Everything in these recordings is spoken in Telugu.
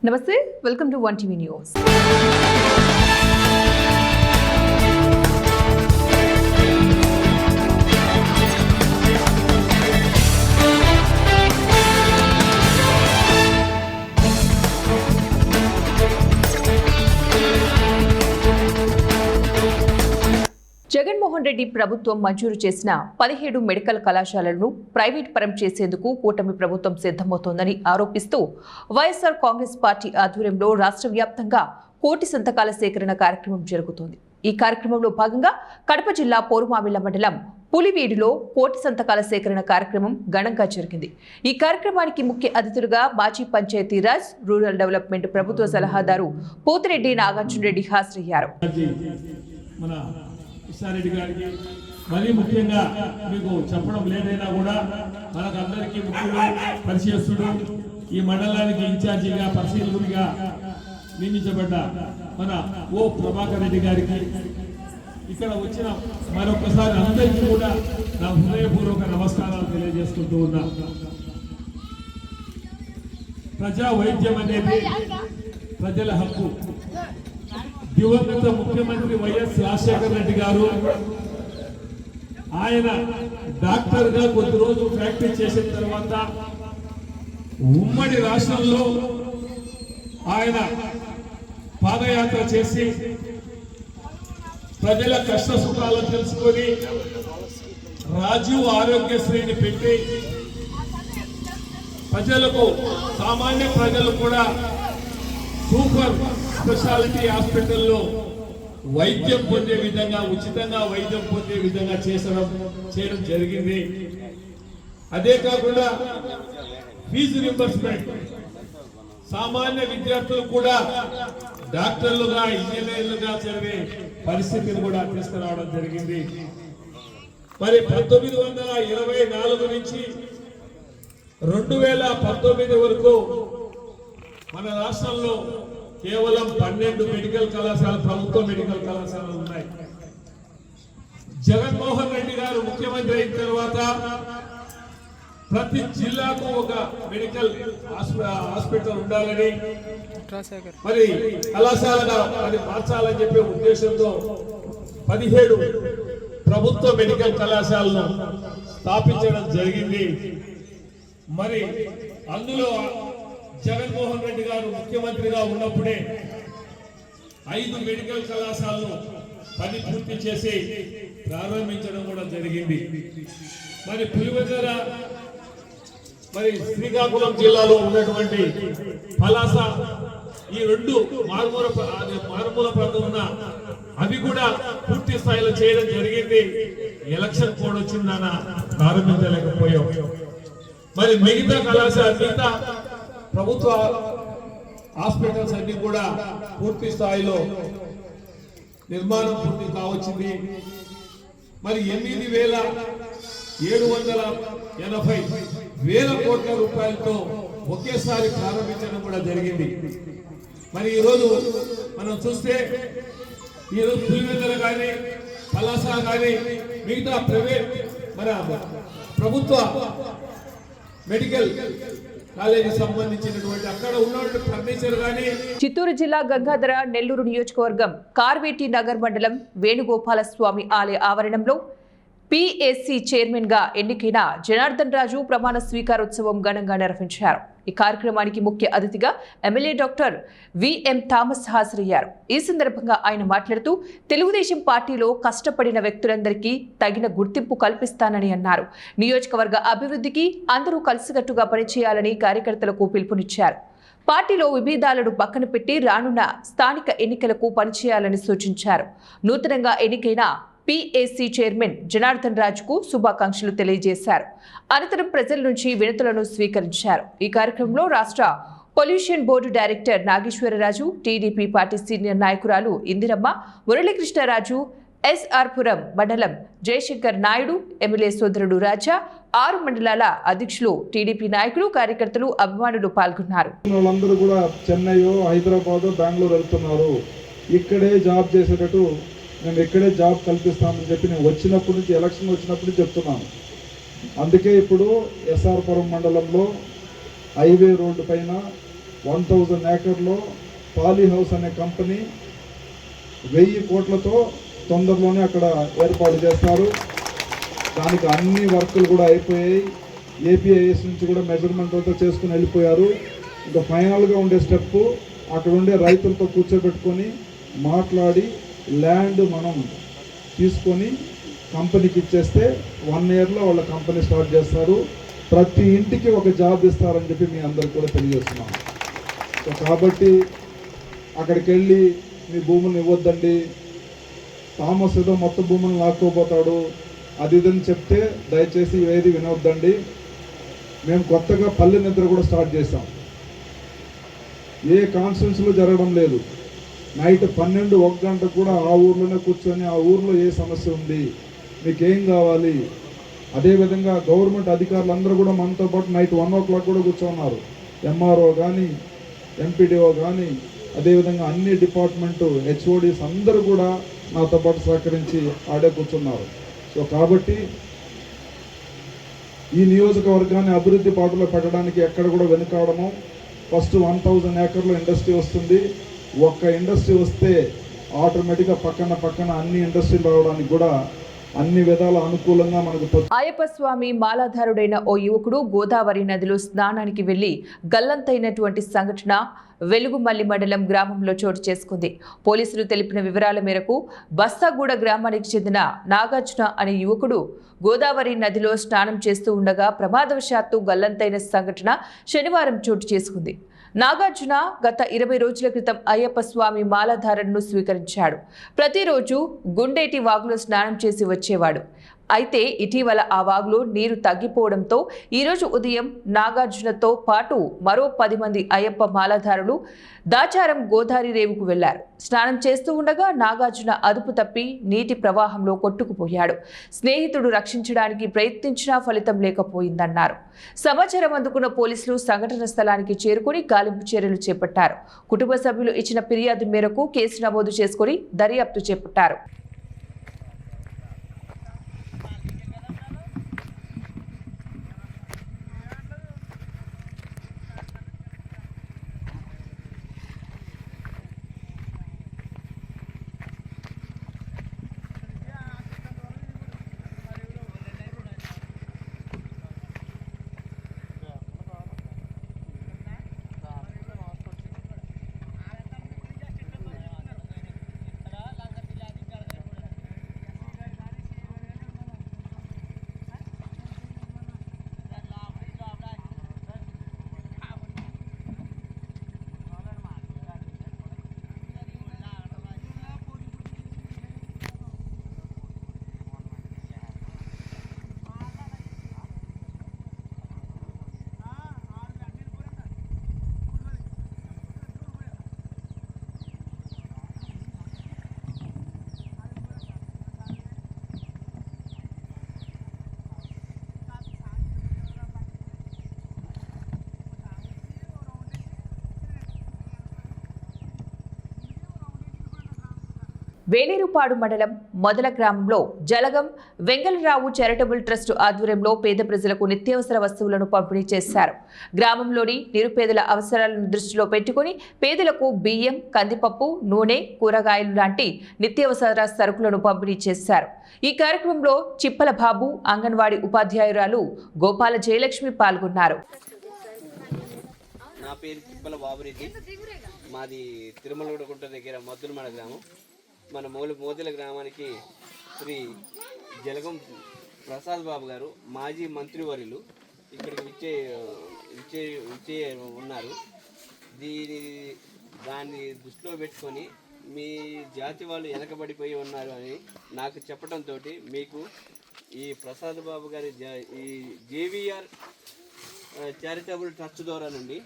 నమస్తే, welcome to 1 TV news. Jaganmohan Reddy ప్రభుత్వం మంజూరు చేసిన 17 మెడికల్ కళాశాలలను ప్రైవేట్ పరం చేసేందుకు కూటమి ప్రభుత్వం సిద్ధమవుతోందని ఆరోపిస్తూ వైఎస్ఆర్ కాంగ్రెస్ పార్టీ ఆధ్వర్యంలో రాష్ట్ర వ్యాప్తంగా కోటి సంతకాల సేకరణ కార్యక్రమం జరుగుతోంది. ఈ కార్యక్రమంలో భాగంగా కడప జిల్లా పోరుమామిళ్ల మండలం పులివీడులో కోటి సంతకాల సేకరణ కార్యక్రమం ఘనంగా జరిగింది. ఈ కార్యక్రమానికి ముఖ్య అతిథులుగా మాజీ పంచాయతీరాజ్ రూరల్ డెవలప్మెంట్ ప్రభుత్వ సలహాదారు పోతిరెడ్డి నాగార్జున రెడ్డి హాజరయ్యారు. కృష్ణారెడ్డి గారికి మరీ ముఖ్యంగా మీకు చెప్పడం లేదైనా కూడా మనకందరికీ ముఖ్యుడు పరిచయస్తుడు, ఈ మండలానికి ఇన్ఛార్జిగా పరిశీలకుడిగా నియమించబడ్డ మన ఓ ప్రభాకర్ రెడ్డి గారికి ఇక్కడ వచ్చిన మరొకసారి అందరికీ కూడా నా హృదయపూర్వక నమస్కారాలు తెలియజేసుకుంటూ ఉన్నా. ప్రజా వైద్యం అనేది ప్రజల హక్కు. దివంగత ముఖ్యమంత్రి వైఎస్ రాజశేఖర రెడ్డి గారు ఆయన డాక్టర్ గా కొద్ది రోజులు ప్రాక్టీస్ చేసిన తర్వాత ఉమ్మడి రాష్ట్రంలో ఆయన పాదయాత్ర చేసి ప్రజల కష్ట సుఖాలను తెలుసుకొని రాజీవ్ ఆరోగ్యశ్రీని పెట్టి ప్రజలకు, సామాన్య ప్రజలు కూడా సూపర్ స్పెషాలిటీ హాస్పిటల్లో వైద్యం పొందే విధంగా, ఉచితంగా వైద్యం పొందే విధంగా చేయడం జరిగింది. అదే కాకుండా ఫీజు రింబర్స్మెంట్, సామాన్య విద్యార్థులు కూడా డాక్టర్లుగా, ఇంజనీర్లుగా చదివే పరిస్థితిని కూడా తీసుకురావడం జరిగింది. మరి 1924 నుంచి 2019 వరకు మన రాష్ట్రంలో కేవలం 12 మెడికల్ కళాశాల, ప్రభుత్వ మెడికల్ కళాశాలలు ఉన్నాయి. జగన్మోహన్ రెడ్డి గారు ముఖ్యమంత్రి అయిన తర్వాత ప్రతి జిల్లాకు ఒక మెడికల్ హాస్పిటల్ ఉండాలని, మరి కళాశాలగా అది మార్చాలని చెప్పే ఉద్దేశంతో 17 ప్రభుత్వ మెడికల్ కళాశాలను స్థాపించడం జరిగింది. మరి అందులో జగన్మోహన్ రెడ్డి గారు ముఖ్యమంత్రిగా ఉన్నప్పుడే 5 మెడికల్ కళాశాలను పని పూర్తి చేసి ప్రారంభించడం కూడా జరిగింది. మరి పులివెందుల, మరి శ్రీకాకుళం జిల్లాలో ఉన్నటువంటి పలాస, ఈ 2 మారుమూల ప్రాంతం ఉన్న అవి కూడా పూర్తి స్థాయిలో చేయడం జరిగింది. ఎలక్షన్ కోడ్ వచ్చిందన్న ప్రారంభించలేకపోయాం. మరి మిగతా కళాశాల, మిగతా ప్రభుత్వ హాస్పిటల్స్ అన్ని కూడా పూర్తి స్థాయిలో నిర్మాణం పూర్తి కావచ్చింది. మరి 8,780 కోట్ల రూపాయలతో ఒకేసారి ప్రారంభించడం కూడా జరిగింది. మరి ఈరోజు మనం చూస్తే ఈరోజు పులివెందుల కానీ, పలాస కానీ, మిగతా ప్రైవేట్, మన ప్రభుత్వ మెడికల్ కాలేజీ సంబంధించినటువంటి అక్కడ ఉన్నటువంటి ఫర్నిచర్ గానీ. చిత్తూరు జిల్లా గంగాధర నెల్లూరు నియోజకవర్గం కార్వేటి నగర్ మండలం వేణుగోపాల స్వామి ఆలయ ఆవరణంలో పిఎస్సి చైర్మన్ గా ఎన్నికైన జనార్దన్ రాజు ప్రమాణ స్వీకారోత్సవం ఘనంగా నిర్వహించారు. ఈ కార్యక్రమానికి ముఖ్య అతిథిగా ఎమ్మెల్యే డాక్టర్ విఎం థామస్ హాజరయ్యారు. ఈ సందర్భంగా ఆయన మాట్లాడుతూ తెలుగుదేశం పార్టీలో కష్టపడిన వ్యక్తులందరికీ తగిన గుర్తింపు కల్పిస్తానని అన్నారు. నియోజకవర్గ అభివృద్ధికి అందరూ కలిసికట్టుగా పనిచేయాలని కార్యకర్తలకు పిలుపునిచ్చారు. పార్టీలో విభేదాలను పక్కన పెట్టి రానున్న స్థానిక ఎన్నికలకు పనిచేయాలని సూచించారు. నూతనంగా ఎన్నికైన పిఎస్సి చైర్మన్ జనార్దన్ రాజుకు శుభాకాంక్షలు తెలియజేశారు. అనంతరం ప్రజల నుంచి వినతులను స్వీకరించారు. ఈ కార్యక్రమంలో రాష్ట్ర pollution board director Nageswararaju, TDP party senior నాయకురాలు ఇందిరమ్మ, మురళీకృష్ణరాజు, ఎస్ఆర్పురం మండలం జయశంకర్ నాయుడు, ఎమ్మెల్యే సోదరుడు రాజా, 6 మండలాల అధ్యక్షులు, టీడీపీ నాయకులు, కార్యకర్తలు, అభిమానులు పాల్గొన్నారు. వాళ్ళందరూ కూడా చెన్నై, హైదరాబాద్, బెంగళూరు వెళ్తున్నారు. ఇక్కడే జాబ్ చేసేటట్టు మేము ఇక్కడే జాబ్ కల్పిస్తామని చెప్పి నేను వచ్చినప్పటి నుంచి, ఎలక్షన్ వచ్చినప్పుడు చెప్తున్నాను. అందుకే ఇప్పుడు ఎస్ఆర్పురం మండలంలో హైవే రోడ్డు పైన 1000 ఏకర్లో పాలీ హౌస్ అనే కంపెనీ 1000 కోట్లతో తొందరలోనే అక్కడ ఏర్పాటు చేస్తారు. దానికి అన్ని వర్కులు కూడా అయిపోయాయి. ఏపీఐఎస్ నుంచి కూడా మెజర్మెంట్ అంతా చేసుకుని వెళ్ళిపోయారు. ఇంకా ఫైనల్గా ఉండే స్టెప్ అక్కడ ఉండే రైతులతో కూర్చోబెట్టుకొని మాట్లాడి ల్యాండ్ మనం తీసుకొని కంపెనీకి ఇచ్చేస్తే 1 ఇయర్లో వాళ్ళ కంపెనీ స్టార్ట్ చేస్తారు. ప్రతి ఇంటికి ఒక జాబ్ ఇస్తారని చెప్పి మీ అందరికి కూడా తెలియజేస్తున్నాం. సో కాబట్టి అక్కడికి వెళ్ళి మీ భూములను ఇవ్వద్దండి, థామస్ ఏదో మొత్తం భూములను లాక్కోపోతాడు అది ఇదని చెప్తే దయచేసి ఏది వినవద్దండి. మేము కొత్తగా పల్లె నిద్ర కూడా స్టార్ట్ చేసాం. ఏ కాన్ఫరెన్స్లో జరగడం లేదు. నైట్ 12-1 గంటకు కూడా ఆ ఊర్లోనే కూర్చొని ఆ ఊర్లో ఏ సమస్య ఉంది, మీకేం కావాలి, అదేవిధంగా గవర్నమెంట్ అధికారులందరూ కూడా మనతో పాటు నైట్ 1 o'clock కూడా కూర్చున్నారు. ఎంఆర్ఓ కానీ, ఎంపీడీఓ కానీ, అదేవిధంగా అన్ని డిపార్ట్మెంటు హెచ్ఓడీస్ అందరూ కూడా నాతో పాటు సహకరించి ఆడే కూర్చున్నారు. సో కాబట్టి ఈ నియోజకవర్గాన్ని అభివృద్ధి బాటలో పెట్టడానికి ఎక్కడ కూడా వెనుకాడము. ఫస్ట్ 1000 ఏకర్లో ఇండస్ట్రీ వస్తుంది. ఒక్క ఇండస్ట్రీ వస్తే ఆటోమేటిక్గా పక్కన అన్ని ఇండస్ట్రీలు రావడానికి కూడా అన్ని విధాల అనుకూలంగా మనకు. అయ్యప్ప స్వామి మాలాధారుడైన ఓ యువకుడు గోదావరి నదిలో స్నానానికి వెళ్లి గల్లంతైనటువంటి సంఘటన వెలుగుమల్లి మండలం గ్రామంలో చోటు చేసుకుంది. పోలీసులు తెలిపిన వివరాల మేరకు బస్తాగూడ గ్రామానికి చెందిన నాగార్జున అనే యువకుడు గోదావరి నదిలో స్నానం చేస్తూ ఉండగా ప్రమాదవశాత్తు గల్లంతైన సంఘటన శనివారం చోటు చేసుకుంది. నాగార్జున గత 20 రోజుల క్రితం అయ్యప్ప స్వామి మాలాధారణను స్వీకరించాడు. ప్రతిరోజు గుండేటి వాగులో స్నానం చేసి వచ్చేవాడు. అయితే ఇటీవల ఆ వాగులో నీరు తగ్గిపోవడంతో ఈరోజు ఉదయం నాగార్జునతో పాటు మరో 10 మంది అయ్యప్ప మాలాధారులు దాచారం గోదావరి రేవుకు వెళ్లారు. స్నానం చేస్తూ ఉండగా నాగార్జున అదుపు తప్పి నీటి ప్రవాహంలో కొట్టుకుపోయాడు. స్నేహితుడు రక్షించడానికి ప్రయత్నించినా ఫలితం లేకపోయిందన్నారు. సమాచారం అందుకున్న పోలీసులు సంఘటన స్థలానికి చేరుకుని గాలింపు చర్యలు చేపట్టారు. కుటుంబ సభ్యులు ఇచ్చిన ఫిర్యాదు మేరకు కేసు నమోదు చేసుకుని దర్యాప్తు చేపట్టారు. వేలేరుపాడు మండలం మొదల గ్రామంలో జలగం వెంగళరావు చారిటబుల్ ట్రస్ట్ ఆధ్వర్యంలో పేద ప్రజలకు నిత్యావసర వస్తువులను పంపిణీ చేశారు. గ్రామంలోని నిరుపేదల అవసరాలను దృష్టిలో పెట్టుకుని పేదలకు బియ్యం, కందిపప్పు, నూనె, కూరగాయలు లాంటి నిత్యావసర సరుకులను పంపిణీ చేశారు. ఈ కార్యక్రమంలో చిప్పల బాబు, అంగన్వాడీ ఉపాధ్యాయురాలు గోపాల జయలక్ష్మి పాల్గొన్నారు. నా పేరు చిప్పల బాబురెడ్డి. మాది తిరుమలగుంట దగ్గర మద్దులమడ గ్రామం. మన మోదల గ్రామానికి శ్రీ జలగం ప్రసాద్ బాబు గారు మాజీ మంత్రివర్యులు ఇక్కడికి విచ్చే ఉన్నారు. దాన్ని దృష్టిలో పెట్టుకొని మీ జాతి వాళ్ళు వెనకబడిపోయి ఉన్నారు అని నాకు చెప్పడంతో మీకు ఈ ప్రసాద్ బాబు గారి ఈ జేవిఆర్ చారిటబుల్ ట్రస్ట్ ద్వారా నుండి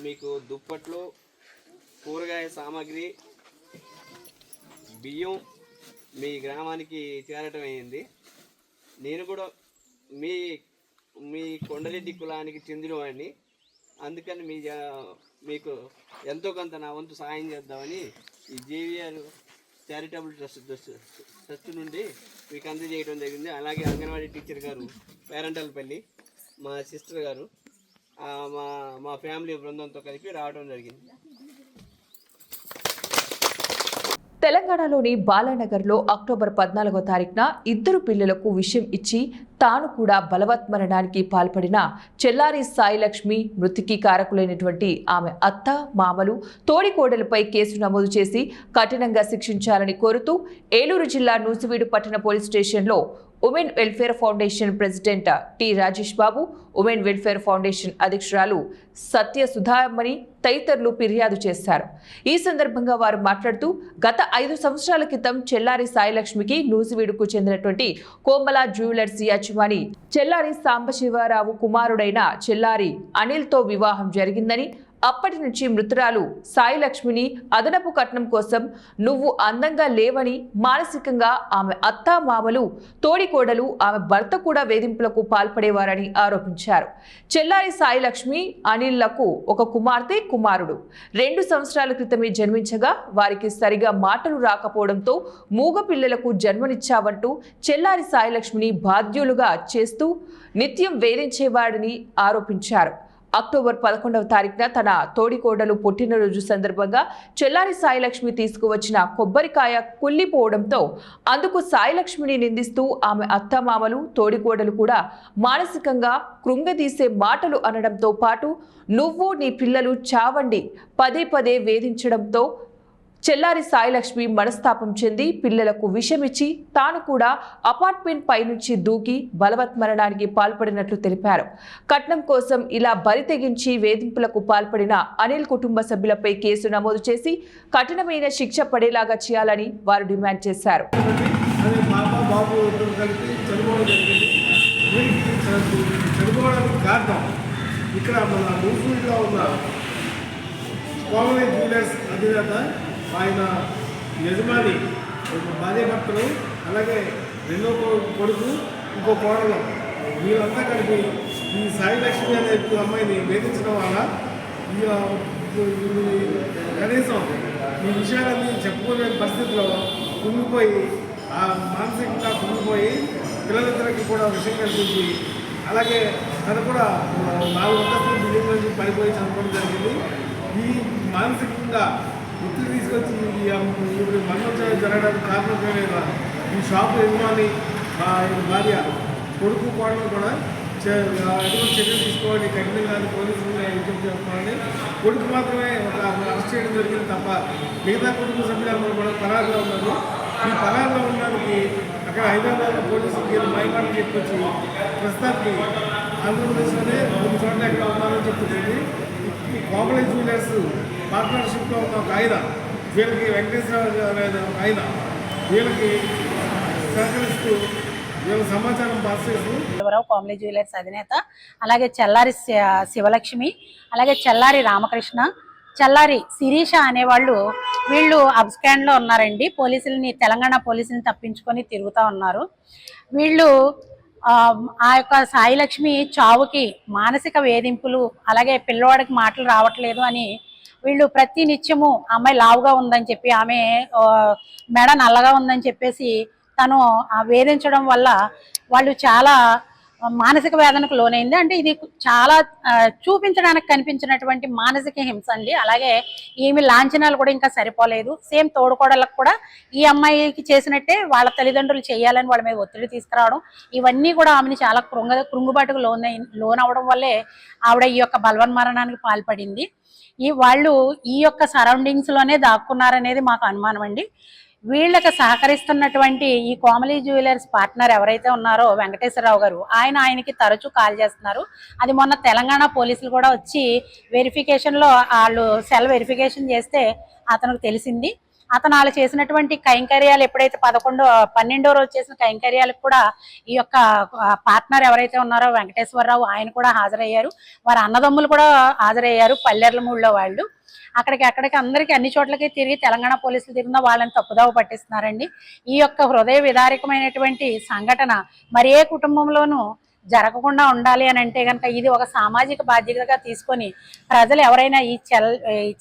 మీకు దుప్పట్లు, కూరగాయ సామాగ్రి, బియ్యం మీ గ్రామానికి చేరటం అయింది. నేను కూడా మీ కొండరెడ్డి కులానికి చెందినవాడిని. అందుకని మీకు ఎంతో కొంత నా వంతు సహాయం చేద్దామని ఈ జేవిఆర్ చారిటబుల్ ట్రస్ట్ నుండి మీకు అందజేయడం జరిగింది. అలాగే అంగన్వాడీ టీచర్ గారు పేరంటలపల్లి, మా సిస్టర్ గారు మా ఫ్యామిలీ బృందంతో కలిపి రావడం జరిగింది. తెలంగాణలోని బాలానగర్లో అక్టోబర్ 14వ తారీఖున 2 పిల్లలకు విషం ఇచ్చి తాను కూడా బలవత్మరణానికి పాల్పడిన చెల్లారి సాయిలక్ష్మి మృతికి కారకులైనటువంటి ఆమె అత్త, మామలు, తోడికోడలపై కేసు నమోదు చేసి కఠినంగా శిక్షించాలని కోరుతూ ఏలూరు జిల్లా నూజివీడు పట్టణ పోలీస్ స్టేషన్లో women welfare foundation president T Rajesh Babu, women welfare foundation అధ్యక్షురాలు సత్య సుధామణి తదితరులు ఫిర్యాదు చేశారు. ఈ సందర్భంగా వారు మాట్లాడుతూ గత 5 సంవత్సరాల క్రితం చెల్లారి సాయిలక్ష్మికి నూజివీడుకు చెందినటువంటి కోమల జ్యువెలర్స్ యజమాని చెల్లారి సాంబశివరావు కుమారుడైన చెల్లారి అనిల్తో వివాహం జరిగిందని, అప్పటి నుంచి మృతురాలు సాయిలక్ష్మిని అదనపు కట్నం కోసం నువ్వు అందంగా లేవని మానసికంగా ఆమె అత్త, మామలు, తోడికోడలు, ఆమె భర్త కూడా వేధింపులకు పాల్పడేవారని ఆరోపించారు. చెల్లారి సాయిలక్ష్మి అనిల్లకు ఒక కుమార్తె, కుమారుడు 2 సంవత్సరాల క్రితమే జన్మించగా వారికి సరిగా మాటలు రాకపోవడంతో మూగ పిల్లలకు జన్మనిచ్చావంటూ చెల్లారి సాయిలక్ష్మిని బాధ్యులుగా చేస్తూ నిత్యం వేధించేవాడని ఆరోపించారు. అక్టోబర్ 11వ తారీఖున తన తోడికోడలు పుట్టినరోజు సందర్భంగా చెల్లారి సాయిలక్ష్మి తీసుకువచ్చిన కొబ్బరికాయ కుళ్ళిపోవడంతో అందుకు సాయిలక్ష్మిని నిందిస్తూ ఆమె అత్తమామలు, తోడికోడలు కూడా మానసికంగా కృంగదీసే మాటలు అనడంతో పాటు నువ్వు నీ పిల్లలు చావండి పదే పదే వేధించడంతో చెల్లారి సాయిలక్ష్మి మనస్తాపం చెంది పిల్లలకు విషమిచ్చి తాను కూడా అపార్ట్మెంట్ పైనుంచి దూకి బలవత్మరణానికి పాల్పడినట్లు తెలిపారు. కట్నం కోసం ఇలా బరి తెగించి వేధింపులకు పాల్పడిన అనిల్ కుటుంబ సభ్యులపై కేసు నమోదు చేసి కఠినమైన శిక్ష పడేలాగా చేయాలని వారు డిమాండ్ చేశారు. ఇక్కడ మన నూజివీడులో ఉన్న కోమల జ్యువెలర్స్ అధినేత ఆయన యజమాని భార్యాభర్తలు, అలాగే రెండో కొడుకు, ఇంకో కోడలు, వీళ్ళంతా కలిపి ఈ సాయిలక్ష్మి అనే అమ్మాయిని వేధించడం వల్ల కనీసం ఈ విషయాలన్నీ చెప్పుకునే పరిస్థితిలో కుంగిపోయి మానసికంగా కుంగిపోయి పిల్లలిద్దరికి కూడా విషయం కల్పించి, అలాగే తను కూడా 4 అంతస్తుల బిల్డింగ్ నుంచి పడిపోయి చనిపోవడం జరిగింది. ఈ మానసికంగా ఒత్తిడి తీసుకొచ్చి ఇప్పుడు మరణోత్సవం జరగడానికి కారణమైన ఈ షాపు యజమాని భార్య, కొడుకు, కోడలు కూడా ఎటువంటి చర్యలు తీసుకోవాలి, కఠినంగా పోలీసులు విజ్ఞప్తి చేసుకోవాలని. కొడుకు మాత్రమే ఒక అరెస్ట్ చేయడం జరిగింది తప్ప మిగతా కుటుంబ సభ్యులందరూ కూడా పరారులో ఉన్నారు. ఈ పరారులో ఉండడానికి అక్కడ హైదరాబాద్ పోలీసులకి మైమాటలు చెప్పొచ్చి ప్రస్తుతానికి ఆంధ్రప్రదేశ్లోనే 3 చోట్ల ఎక్కడ ఉన్నారని చెప్తుంది. ఈ కోమల జ్యువెలర్స్ పార్ట్నర్షిప్లో ఉన్న ఒక ఆయన, వీళ్ళకి వెంకటేశ్వరరావు అనే ఒక ఆయన వీళ్ళకి సహకరిస్తూ వీళ్ళ సమాచారం పాస్ చేస్తూ కోమల జ్యువెలర్స్ అధినేత, అలాగే చెల్లారి శివలక్ష్మి, అలాగే చెల్లారి రామకృష్ణ, చెల్లారి శిరీష అనేవాళ్ళు వీళ్ళు అబ్స్కాండ్లో ఉన్నారండి. తెలంగాణ పోలీసులని తప్పించుకొని తిరుగుతూ ఉన్నారు. వీళ్ళు ఆ యొక్క సాయిలక్ష్మి చావుకి మానసిక వేధింపులు, అలాగే పిల్లవాడికి మాటలు రావట్లేదు అని వీళ్ళు ప్రతి నిత్యము అమ్మాయి లావుగా ఉందని చెప్పి, ఆమె మెడ నల్లగా ఉందని చెప్పేసి తను వేధించడం వల్ల వాళ్ళు చాలా మానసిక వేదనకు లోనైంది. అంటే ఇది చాలా చూపించడానికి కనిపించినటువంటి మానసిక హింస అండి. అలాగే ఈమె లాంఛనాలు కూడా ఇంకా సరిపోలేదు. సేమ్ తోడుకోడలకు కూడా ఈ అమ్మాయికి చేసినట్టే వాళ్ళ తల్లిదండ్రులు చేయాలని వాళ్ళ మీద ఒత్తిడి తీసుకురావడం, ఇవన్నీ కూడా ఆమెని చాలా కృంగుబాటుకు లోనవడం వల్లే ఆవిడ ఈ యొక్క బలవన్మరణానికి పాల్పడింది. వాళ్ళు ఈ యొక్క సరౌండింగ్స్ లోనే దాక్కున్నారనేది మాకు అనుమానం అండి. వీళ్ళకి సహకరిస్తున్నటువంటి ఈ కోమలి జ్యువెలర్స్ పార్ట్నర్ ఎవరైతే ఉన్నారో వెంకటేశ్వరరావు గారు, ఆయనకి తరచూ కాల్ చేస్తున్నారు. అది మొన్న తెలంగాణ పోలీసులు కూడా వచ్చి వెరిఫికేషన్లో వాళ్ళు సెల్ వెరిఫికేషన్ చేస్తే అతనికి తెలిసింది. అతను వాళ్ళు చేసినటువంటి కైంకర్యాలు ఎప్పుడైతే 12వ రోజు చేసిన కైంకర్యాలకు కూడా ఈ యొక్క పార్ట్నర్ ఎవరైతే ఉన్నారో వెంకటేశ్వరరావు ఆయన కూడా హాజరయ్యారు. వారి అన్నదమ్ములు కూడా హాజరయ్యారు. పల్లెర్లమూడిలో వాళ్ళు అక్కడికి అందరికీ అన్ని చోట్లకి తిరిగి తెలంగాణ పోలీసులు తిరిగిన వాళ్ళని తప్పుదోవ పట్టిస్తున్నారండి. ఈ యొక్క హృదయ విదారకమైనటువంటి సంఘటన మరి ఏ కుటుంబంలోనూ జరగకుండా ఉండాలి అని అంటే కనుక ఇది ఒక సామాజిక బాధ్యతగా తీసుకొని ప్రజలు ఎవరైనా ఈ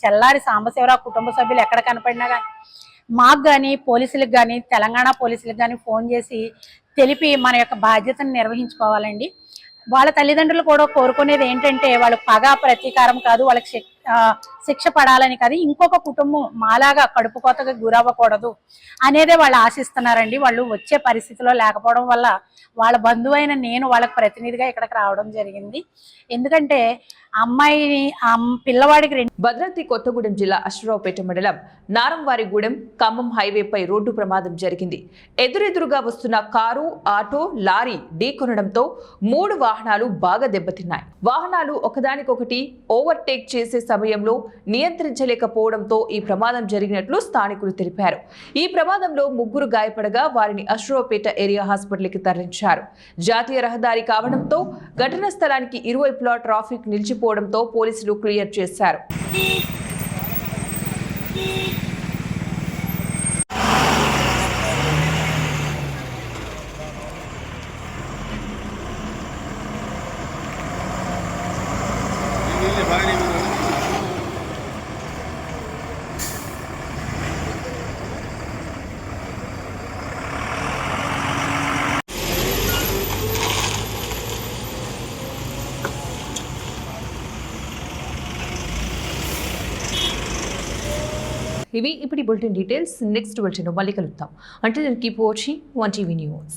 చెల్లారి సాంబశివరావు కుటుంబ సభ్యులు ఎక్కడ కనపడినా కానీ మాకు కానీ పోలీసులకు కానీ తెలంగాణ పోలీసులకు కానీ ఫోన్ చేసి తెలిపి మన యొక్క బాధ్యతను నిర్వహించుకోవాలండి. వాళ్ళ తల్లిదండ్రులు కూడా కోరుకునేది ఏంటంటే వాళ్ళ పగ ప్రతీకారం కాదు, వాళ్ళకి శిక్ష పడాలని కాదు, ఇంకొక కుటుంబం మాలాగా కడుపు కోతగా గురవ్వకూడదు అనేదే వాళ్ళు ఆశిస్తున్నారండి. వాళ్ళు వచ్చే పరిస్థితిలో లేకపోవడం వల్ల వాళ్ళ బంధువైన నేను వాళ్ళకి ప్రతినిధిగా ఇక్కడికి రావడం జరిగింది. ఎందుకంటే అమ్మాయిని పిల్లవాడికి భద్రాద్రి కొత్తగూడెం జిల్లా అశ్వరావుపేట మండలం నారంవారిగూడెం ఖమ్మం హైవేపై రోడ్డు ప్రమాదం జరిగింది. ఎదురెదురుగా వస్తున్న కారు, ఆటో, లారీ ఢీకొనడంతో 3 వాహనాలు బాగా దెబ్బతిన్నాయి. వాహనాలు ఒకదానికొకటి ఓవర్టేక్ చేసే సమయంలో నియంత్రించలేకపోవడంతో ఈ ప్రమాదం జరిగినట్లు స్థానికులు తెలిపారు. ఈ ప్రమాదంలో 3 గాయపడగా వారిని అశ్వరావుపేట ఏరియా హాస్పిటల్కి తరలించారు. జాతీయ రహదారి కావడంతో ఘటనా స్థలానికి ఇరువైపులా ట్రాఫిక్ నిలిచిపోవడంతో పోలీసులు క్లియర్ చేశారు. ఇవి ఇప్పుడు బులెటిన్ డీటెయిల్స్. నెక్స్ట్ బులెటిన్ మళ్ళీ కలుద్దాం. అంటే కీప్ వాచింగ్ 1TV న్యూస్.